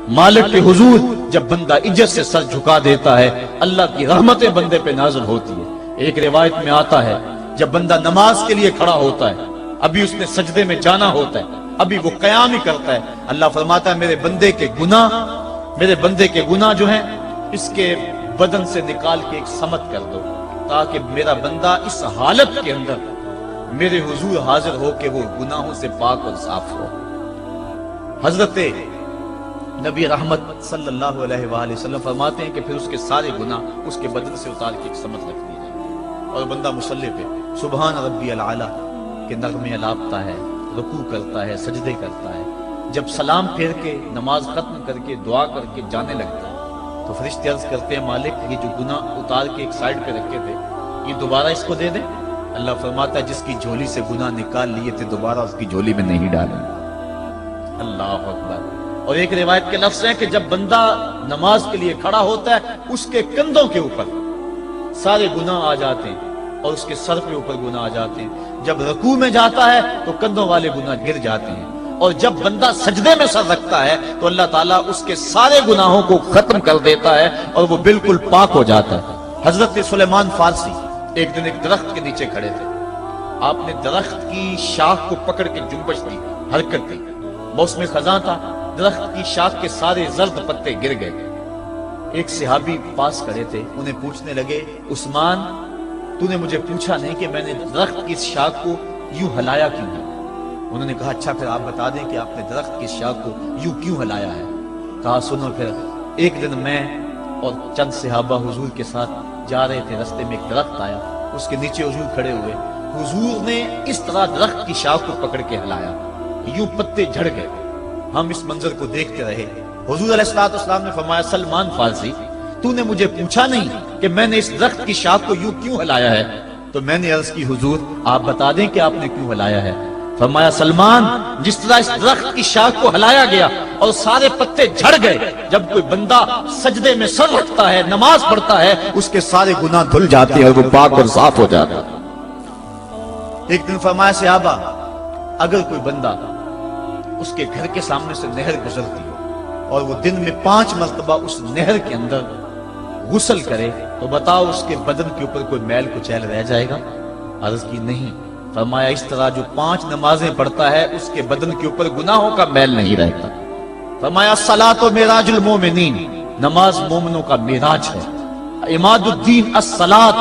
مالک کے حضور جب بندہ عزت سے سر جھکا دیتا ہے اللہ کی رحمتیں بندے پہ نازل ہوتی ہے۔ ایک روایت میں آتا ہے جب بندہ نماز کے لیے کھڑا ہوتا ہے، ابھی اس نے سجدے میں جانا ہوتا ہے، ابھی وہ قیام ہی کرتا ہے، اللہ فرماتا ہے میرے بندے کے گناہ جو ہیں اس کے بدن سے نکال کے ایک سمت کر دو، تاکہ میرا بندہ اس حالت کے اندر میرے حضور حاضر ہو کہ وہ گناہوں سے پاک اور صاف ہو۔ حضرت نبی رحمت صلی اللہ علیہ وآلہ وسلم فرماتے ہیں کہ پھر اس کے سارے گناہ اس کے بدن سے اتار کے ایک سمت رکھ دی جائے اور بندہ مصلی پہ سبحان ربی العالی کے نغمے الاپتا ہے، رکوع کرتا ہے، سجدے کرتا ہے۔ جب سلام پھیر کے نماز ختم کر کے دعا کر کے جانے لگتا ہے تو فرشتے عرض کرتے ہیں مالک یہ جو گناہ اتار کے ایک سائیڈ پہ رکھے تھے یہ دوبارہ اس کو دے دیں۔ اللہ فرماتا ہے جس کی جھولی سے گناہ نکال لیے تھے دوبارہ اس کی جھولی میں نہیں ڈالیں۔ اللہ اکبر۔ اور ایک روایت کے لفظ ہیں کہ جب بندہ نماز کے لیے کھڑا ہوتا ہے اس کے کندھوں کے اوپر سارے گناہ آ جاتے ہیں اور اس کے سر پہ اوپر گناہ آ جاتے ہیں۔ جب رکوع میں جاتا ہے تو کندھوں والے گناہ گر جاتے ہیں، اور جب بندہ سجدے میں سر رکھتا ہے تو اللہ تعالیٰ اس کے سارے گناہوں کو ختم کر دیتا ہے اور وہ بالکل پاک ہو جاتا ہے۔ حضرت سلیمان فارسی ایک دن ایک درخت کے نیچے کھڑے تھے، آپ نے درخت کی شاخ کو پکڑ کے جنبش دی، حرکت دی، موسم خزاں تھا، درخت کی شاخ کے سارے زرد پتے گر گئے۔ ایک صحابی پاس کھڑے تھے، انہیں پوچھنے لگے عثمان تو نے مجھے پوچھا نہیں کہ میں نے درخت کی شاخ کو یوں ہلایا کیوں ہے؟ انہوں نے کہا اچھا پھر آپ بتا دیں کہ آپ نے درخت کی شاخ کو یوں کیوں ہلایا ہے؟ کہا سنو پھر ایک دن میں اور چند صحابہ حضور کے ساتھ جا رہے تھے، رستے میں ایک درخت آیا، اس کے نیچے حضور کھڑے ہوئے، حضور نے اس طرح درخت کی شاخ کو پکڑ کے ہلایا، یوں پتے جھڑ گئے، ہم اس منظر کو دیکھتے رہے۔ حضور علیہ السلام نے فرمایا سلمان فارسی تو نے مجھے پوچھا نہیں کہ میں نے اس درخت کی شاخ کو یوں کیوں ہلایا ہے؟ تو میں نے عرض کی حضور آپ بتا دیں کہ آپ نے کیوں ہلایا ہے؟ فرمایا سلمان جس طرح اس درخت کی شاخ کو ہلایا گیا اور سارے پتے جھڑ گئے، جب کوئی بندہ سجدے میں سر رکھتا ہے نماز پڑھتا ہے اس کے سارے گناہ دھل جاتے ہیں اور وہ پاک اور صاف ہو جاتا ہے۔ ایک دن فرمایا صحابہ اگر کوئی بندہ اس کے گھر کے سامنے سے نہر گزرتی ہو اور وہ دن میں 5 مرتبہ اس نہر کے اندر غسل کرے تو بتاؤ اس کے بدن کے اوپر کوئی میل کچیل رہ جائے گا؟ عرض کی نہیں۔ فرمایا اس طرح جو 5 نمازیں پڑھتا ہے اس کے بدن کے اوپر گناہوں کا میل نہیں رہتا۔ فرمایا الصلاۃ معراج المومنین، نماز مومنوں کا معراج ہے۔ عماد الدین الصلاۃ،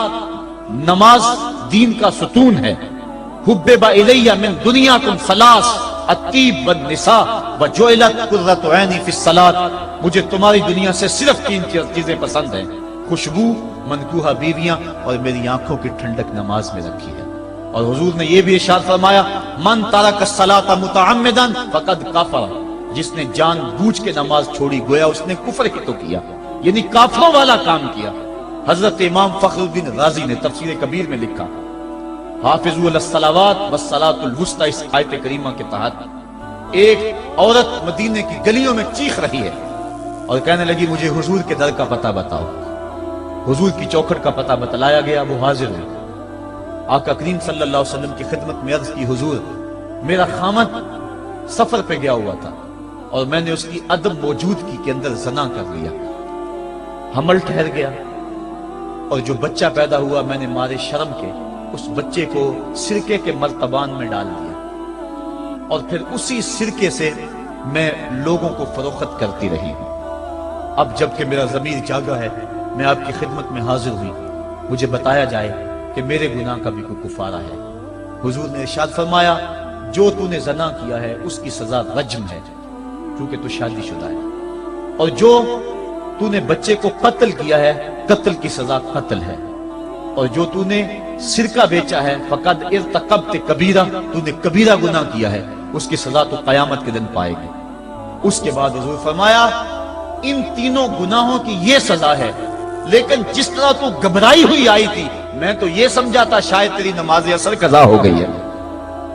نماز دین کا ستون ہے۔ حبب الی من دنیاکم ثلاث، الطیب والنساء وجعلت قرۃ عینی فی الصلاۃ، مجھے تمہاری دنیا سے صرف 3 چیزیں پسند ہیں، خوشبو، منکوحہ بیویاں اور میری آنکھوں کی ٹھنڈک نماز میں رکھی ہے۔ اور حضور نے یہ بھی ارشاد فرمایا من ترک الصلاۃ متعمدا فقد کفر، جس نے جان بوجھ کے نماز چھوڑی گویا اس نے کفر ہی تو کیا، یعنی کافروں والا کام کیا۔ حضرت امام فخر الدین رازی نے تفسیر کبیر میں لکھا حافظوا علی الصلوات والصلاۃ الوسطی، اس آیت کریمہ کے تحت ایک عورت مدینے کی گلیوں میں چیخ رہی ہے اور کہنے لگی مجھے حضور کے در کا پتہ بتاؤ۔ حضور کی چوکھٹ کا پتہ بتلایا گیا، وہ حاضر ہوئی۔ آقا کریم صلی اللہ علیہ وسلم کی خدمت میں عرض کی حضور میرا خامد سفر پہ گیا ہوا تھا اور میں نے اس کی عدم موجودگی کے اندر زنا کر لیا، حمل ٹھہر گیا اور جو بچہ پیدا ہوا میں نے مارے شرم کے اس بچے کو سرکے کے مرتبان میں ڈال دیا اور پھر اسی سرکے سے میں لوگوں کو فروخت کرتی رہی ہوں۔ اب جب کہ میرا ضمیر جاگا ہے میں آپ کی خدمت میں حاضر ہوئی، مجھے بتایا جائے کہ میرے گناہ کا بھی کوئی کفارہ ہے۔ حضور نے ارشاد فرمایا جو تو نے زنا کیا ہے اس کی سزا رجم ہے کیونکہ تو شادی شدہ ہے، اور جو تو نے بچے کو قتل کیا ہے قتل کی سزا قتل ہے، اور جو تو نے سرکہ بیچا ہے فقد ارتکبت کبیرہ، تو نے کبیرہ گناہ کیا ہے، اس کی سزا تو قیامت کے دن پائے گی۔ اس کے بعد حضور فرمایا ان تینوں گناہوں کی یہ سزا ہے، لیکن جس طرح تو گھبرائی ہوئی آئی تھی میں تو یہ سمجھا تھا شاید تیری نماز اثر قضا ہو گئی ہے۔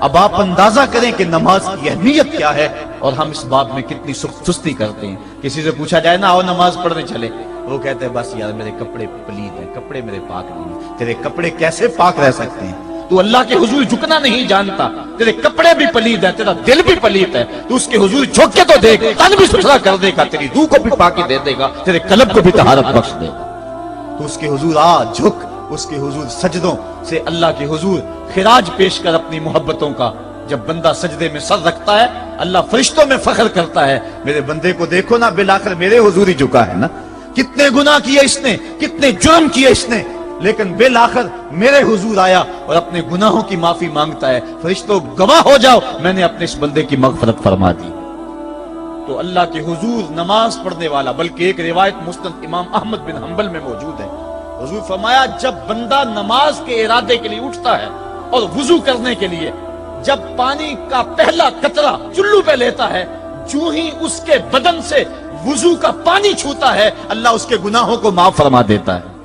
اب آپ اندازہ کریں کہ نماز کی اہمیت کیا ہے اور ہم اس باب میں کتنی سستی کرتے ہیں۔ کسی سے پوچھا جائے نا آؤ نماز پڑھنے چلے، وہ کہتے ہیں بس یار میرے کپڑے پلید ہیں، کپڑے میرے پاک نہیں ہیں۔ تیرے کپڑے کیسے پاک رہ سکتے ہیں؟ تو اللہ کے حضور جھکنا نہیں جانتا، تیرے کپڑے بھی پلید ہے، تیرا دل بھی پلید ہے، تو اس کے حضور جھک کے تو دیکھ، تن بھی ستھرا کر دے گا، تیری روح کو بھی پاکی دے دے گا، تیرے قلب کو بھی طہارت بخش دے گا۔ تو اس کے حضور آ جھک، اس کے حضور سجدوں سے اللہ کے حضور خراج پیش کر اپنی محبتوں کا۔ جب بندہ سجدے میں سر رکھتا ہے اللہ فرشتوں میں فخر کرتا ہے، میرے بندے کو دیکھو نا، بالآخر میرے حضور ہی جھکا ہے نا، کتنے گناہ کیے اس نے، کتنے جرم کیے اس نے، لیکن بالآخر میرے حضور آیا اور اپنے گناہوں کی معافی مانگتا ہے۔ فرشتوں گواہ ہو جاؤ، میں نے اپنے اس بندے کی مغفرت فرما دی۔ تو اللہ کے حضور نماز پڑھنے والا، بلکہ ایک روایت مسند امام احمد بن حنبل میں موجود ہے، حضور فرمایا جب بندہ نماز کے ارادے کے لیے اٹھتا ہے اور وضو کرنے کے لیے، جب پانی کا پہلا قطرہ چلو پہ لیتا ہے، جو ہی اس کے بدن سے وضو کا پانی چھوتا ہے اللہ اس کے گناہوں کو معاف فرما دیتا ہے۔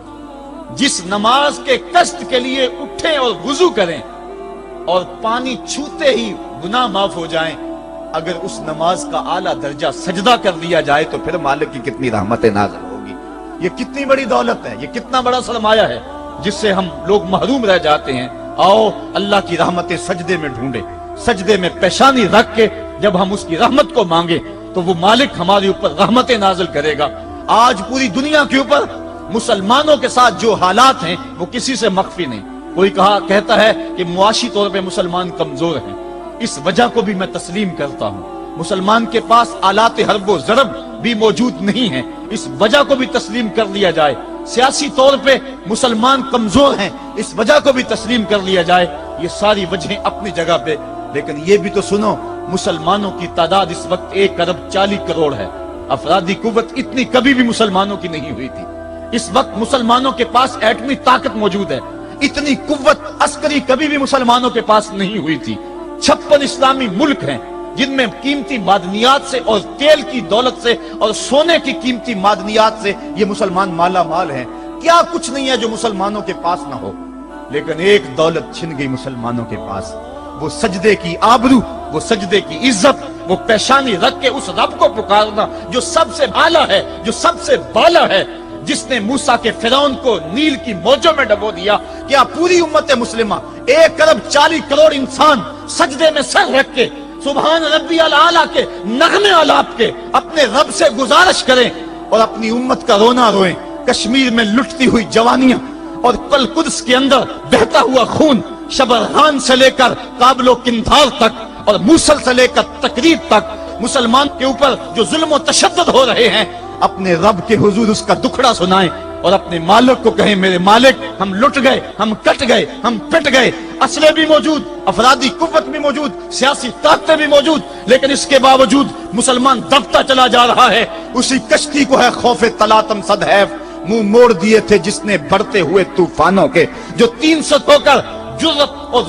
جس نماز کے قصد کے لیے اٹھیں اور وضو کریں اور پانی چھوتے ہی گناہ معاف ہو جائیں، اگر اس نماز کا اعلیٰ درجہ سجدہ کر لیا جائے تو پھر مالک کی کتنی رحمت نازل ہوگی۔ یہ کتنی بڑی دولت ہے، یہ کتنا بڑا سرمایہ ہے جس سے ہم لوگ محروم رہ جاتے ہیں۔ آؤ اللہ کی رحمتیں سجدے میں ڈھونڈے، سجدے میں پیشانی رکھ کے جب ہم اس کی رحمت کو مانگے تو وہ مالک ہمارے اوپر رحمتیں نازل کرے گا۔ آج پوری دنیا کے اوپر مسلمانوں کے ساتھ جو حالات ہیں وہ کسی سے مخفی نہیں۔ کوئی کہتا ہے کہ معاشی طور پہ مسلمان کمزور ہیں، اس وجہ کو بھی میں تسلیم کرتا ہوں۔ مسلمان کے پاس آلات حرب و ضرب بھی موجود نہیں ہیں، اس وجہ کو بھی تسلیم کر لیا جائے۔ سیاسی طور پہ مسلمان کمزور ہیں، اس وجہ کو بھی تسلیم کر لیا جائے۔ یہ ساری وجہیں اپنی جگہ پہ، لیکن یہ بھی تو سنو، مسلمانوں کی تعداد اس وقت 1,40,00,000,000 ہے۔ افرادی قوت اتنی کبھی بھی مسلمانوں کی نہیں ہوئی تھی۔ اس وقت مسلمانوں کے پاس ایٹمی طاقت موجود ہے، اتنی قوت عسکری کبھی بھی مسلمانوں کے پاس نہیں ہوئی تھی۔ 56 اسلامی ملک ہیں جن میں قیمتی معدنیات سے اور تیل کی دولت سے اور سونے کی قیمتی معدنیات سے یہ مسلمان مالا مال ہیں۔ کیا کچھ نہیں ہے جو مسلمانوں کے پاس نہ ہو، لیکن ایک دولت چھن گئی مسلمانوں کے پاس، وہ سجدے کی آبرو، وہ سجدے کی عزت، وہ پیشانی رکھ کے اس رب کو پکارنا جو سب سے اعلیٰ ہے، جو سب سے بالا ہے، جس نے موسیٰ کے فرعون کو نیل کی موجوں میں ڈبو دیا۔ کیا پوری امت مسلمہ 1,40,00,000,000 انسان سجدے میں سر رکھ کے سبحان ربی الاعلیٰ کے نغمے آلات کے اپنے رب سے گزارش کریں اور اپنی امت کا رونا روئیں؟ کشمیر میں لٹتی ہوئی جوانیاں اور کل قدس کے اندر بہتا ہوا خون، شبرغان سے لے کر کابل و قندھار تک اور موصل سے لے کر تقریب تک مسلمان کے اوپر جو ظلم و تشدد ہو رہے ہیں، اپنے رب کے حضور اس کا دکھڑا سنائیں اور اپنے مالک کو کہیں میرے مالک ہم لٹ گئے، ہم کٹ گئے، ہم پٹ گئے، اسلحے بھی موجود، افرادی قوت بھی موجود، سیاسی طاقتیں بھی موجود، لیکن اس کے باوجود مسلمان دبتا چلا جا رہا ہے۔ اسی کشتی کو ہے خوف تلاطم صدحیف منہ موڑ دیے تھے جس نے بڑھتے ہوئے طوفانوں کے، جو 300 ہو کر جرأت اور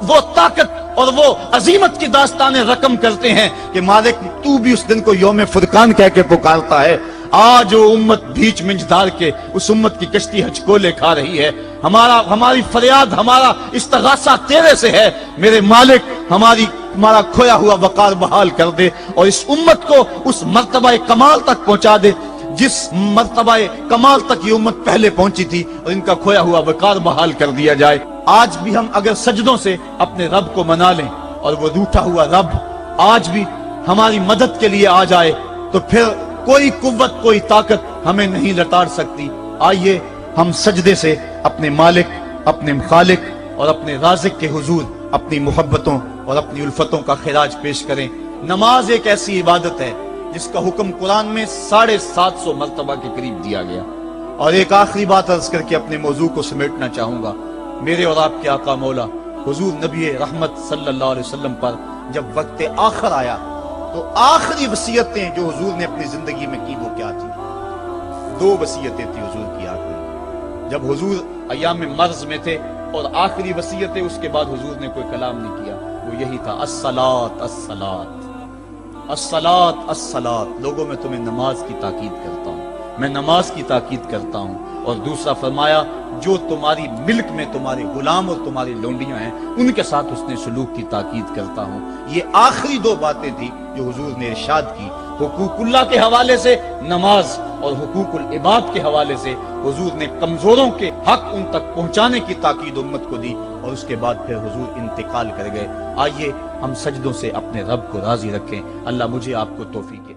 وہ طاقت اور وہ عظیمت کی داستانیں رقم کرتے ہیں کہ مالک تو بھی اس دن کو یوم فرقان کہہ کے پکارتا ہے۔ آج وہ امت بیچ منجدار کے اس امت کی کشتی ہچکولے کھا رہی ہے۔ ہماری فریاد، ہمارا استغاثہ تیرے سے ہے، میرے مالک ہمارا کھویا ہوا وقار بحال کر دے اور اس امت کو اس مرتبہ کمال تک پہنچا دے جس مرتبہ کمال تک یہ امت پہلے پہنچی تھی، اور ان کا کھویا ہوا وقار بحال کر دیا جائے۔ آج بھی ہم اگر سجدوں سے اپنے رب کو منا لیں اور وہ روٹھا ہوا رب آج بھی ہماری مدد کے لیے آ جائے تو پھر کوئی قوت، کوئی طاقت ہمیں نہیں لتاڑ سکتی۔ آئیے ہم سجدے سے اپنے مالک، اپنے خالق اور اپنے رازق کے حضور اپنی محبتوں اور اپنی الفتوں کا خراج پیش کریں۔ نماز ایک ایسی عبادت ہے جس کا حکم قرآن میں 750 مرتبہ کے قریب دیا گیا۔ اور ایک آخری بات عرض کر کے اپنے موضوع کو سمیٹنا چاہوں گا۔ میرے اور آپ کے آقا مولا حضور نبی رحمت صلی اللہ علیہ وسلم پر جب وقت آخر آیا تو آخری وصیتیں جو حضور نے اپنی زندگی میں کی وہ کیا تھی؟ 2 وصیتیں تھی حضور کی آخری، جب حضور ایام مرض میں تھے، اور آخری وصیتیں اس کے بعد حضور نے کوئی کلام نہیں کیا، وہ یہی تھا الصلاۃ الصلاۃ الصلاۃ الصلاۃ۔ لوگوں میں تمہیں نماز کی تاکید کرتا ہوں، میں نماز کی تاکید کرتا ہوں۔ اور دوسرا فرمایا جو تمہاری ملک میں تمہارے غلام اور تمہاری لونڈیاں ہیں ان کے ساتھ اس نے سلوک کی تاکید کرتا ہوں۔ یہ آخری 2 باتیں تھی جو حضور نے ارشاد کی، حقوق اللہ کے حوالے سے نماز اور حقوق العباد کے حوالے سے حضور نے کمزوروں کے حق ان تک پہنچانے کی تاکید امت کو دی، اور اس کے بعد پھر حضور انتقال کر گئے۔ آئیے ہم سجدوں سے اپنے رب کو راضی رکھیں۔ اللہ مجھے آپ کو توفیق دے۔